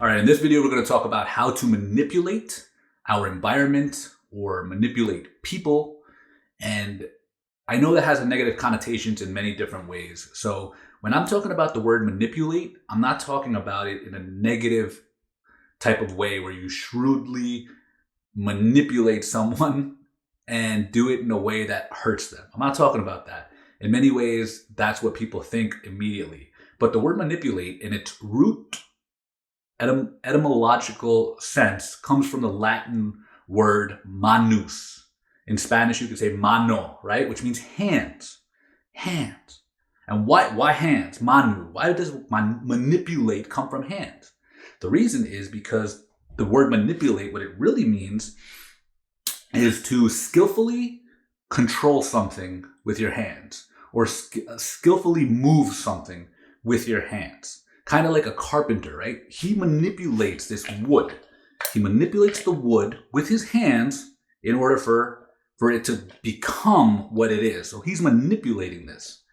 All right, in this video, we're going to talk about how to manipulate our environment or manipulate people. And I know that has a negative connotations in many different ways. So when I'm talking about the word manipulate, I'm not talking about it in a negative type of way where you shrewdly manipulate someone and do it in a way that hurts them. I'm not talking about that. In many ways, that's what people think immediately. But the word manipulate in its root etymological sense comes from the Latin word manus. In Spanish, you could say mano, right? Which means hands. Hands. And why hands? Manu. Why does manipulate come from hands? The reason is because the word manipulate, what it really means is to skillfully control something with your hands or skillfully move something with your hands. Kind of like a carpenter, right? He manipulates this wood. He manipulates the wood with his hands in order for it to become what it is. So he's manipulating this.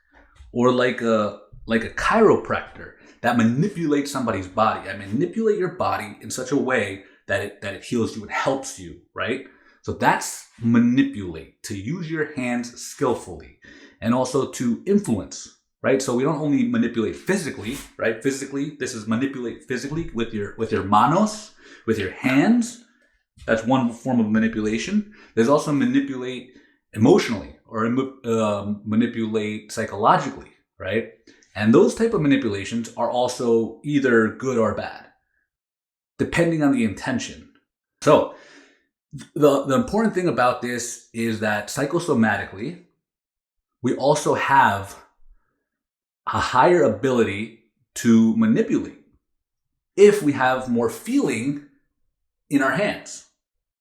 Or like a chiropractor that manipulates somebody's body. I manipulate your body in such a way that it heals you, it helps you, right? So that's manipulate, to use your hands skillfully, and also to influence. Right, so we don't only manipulate physically, right? Physically, this is manipulate physically with your manos, with your hands. That's one form of manipulation. There's also manipulate emotionally or manipulate psychologically, right? And those type of manipulations are also either good or bad, depending on the intention. So the important thing about this is that psychosomatically, we also have a higher ability to manipulate if we have more feeling in our hands,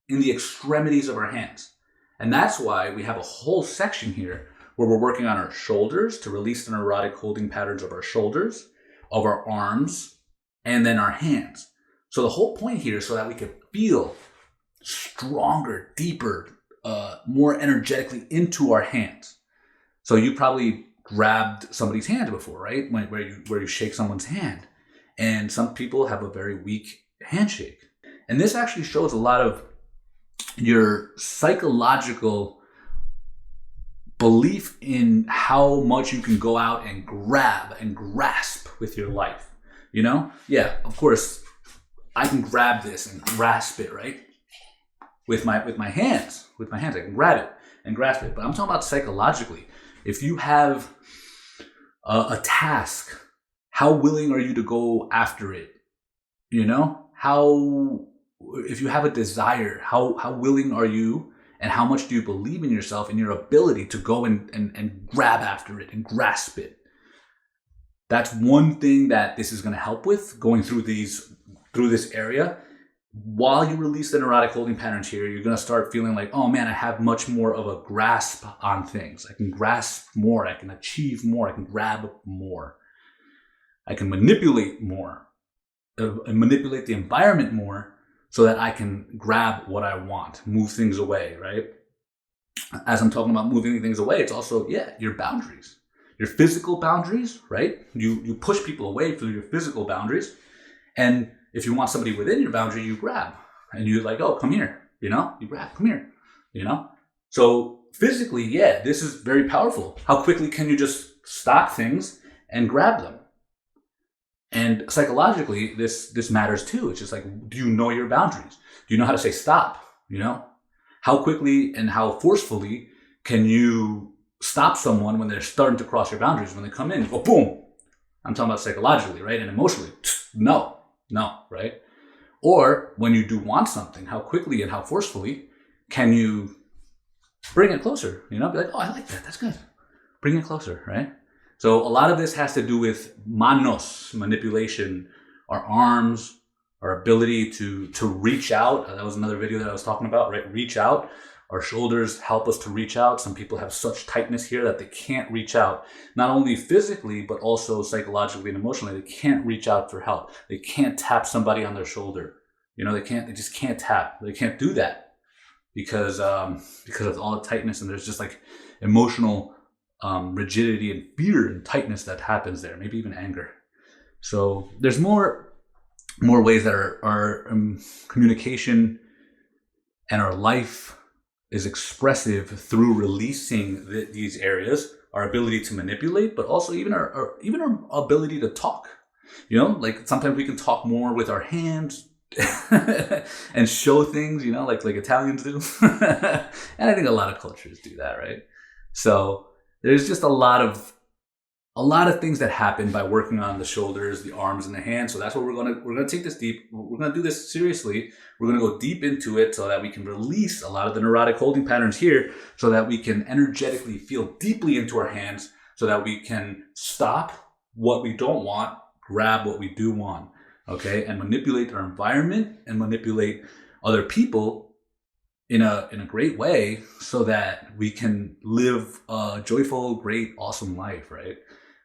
in the extremities of our hands. And that's why we have a whole section here where we're working on our shoulders to release the neurotic holding patterns of our shoulders, of our arms, and then our hands. So the whole point here is so that we can feel stronger, deeper, more energetically into our hands. So you probably grabbed somebody's hand before, right? Where you shake someone's hand. And some people have a very weak handshake. And this actually shows a lot of your psychological belief in how much you can go out and grab and grasp with your life. You know? Yeah, of course, I can grab this and grasp it, right? With my hands. With my hands, I can grab it and grasp it. But I'm talking about psychologically. If you have a task, how willing are you to go after it? You know, if you have a desire, how willing are you, and how much do you believe in yourself and your ability to go and grab after it and grasp it? That's one thing that this is going to help with, going through this area. While you release the neurotic holding patterns here, you're going to start feeling like, oh man, I have much more of a grasp on things. I can grasp more. I can achieve more. I can grab more. I can manipulate more and manipulate the environment more so that I can grab what I want, move things away, right? As I'm talking about moving things away, it's also, your boundaries, your physical boundaries, right? You push people away through your physical boundaries. And if you want somebody within your boundary, you grab. And you're like, oh, come here. You know, you grab, come here. You know? So physically, this is very powerful. How quickly can you just stop things and grab them? And psychologically, this matters too. It's just like, do you know your boundaries? Do you know how to say stop? You know? How quickly and how forcefully can you stop someone when they're starting to cross your boundaries, when they come in? Go boom. I'm talking about psychologically, right? And emotionally, no, right? Or when you do want something, how quickly and how forcefully can you bring it closer? You know, be like, oh, I like that. That's good. Bring it closer, right? So a lot of this has to do with manos, manipulation, our arms, our ability to reach out. That was another video that I was talking about, right? Reach out. Our shoulders help us to reach out. Some people have such tightness here that they can't reach out, not only physically, but also psychologically and emotionally. They can't reach out for help. They can't tap somebody on their shoulder. You know, they just can't tap. They can't do that because of all the tightness, and there's just like emotional rigidity and fear and tightness that happens there, maybe even anger. So there's more more ways that our communication and our life is expressive through releasing these areas, our ability to manipulate, but also even our ability to talk. Like sometimes we can talk more with our hands and show things, like Italians do. And I think a lot of cultures do that, right? So there's just a lot of things that happen by working on the shoulders, the arms, and the hands. So that's what we're gonna take this deep. We're gonna do this seriously. We're gonna go deep into it so that we can release a lot of the neurotic holding patterns here, so that we can energetically feel deeply into our hands, so that we can stop what we don't want, grab what we do want, okay, and manipulate our environment and manipulate other people in a great way, so that we can live a joyful, great, awesome life, right?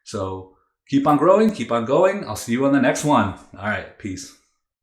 So keep on growing, keep on going. I'll see you on the next one. All right, peace.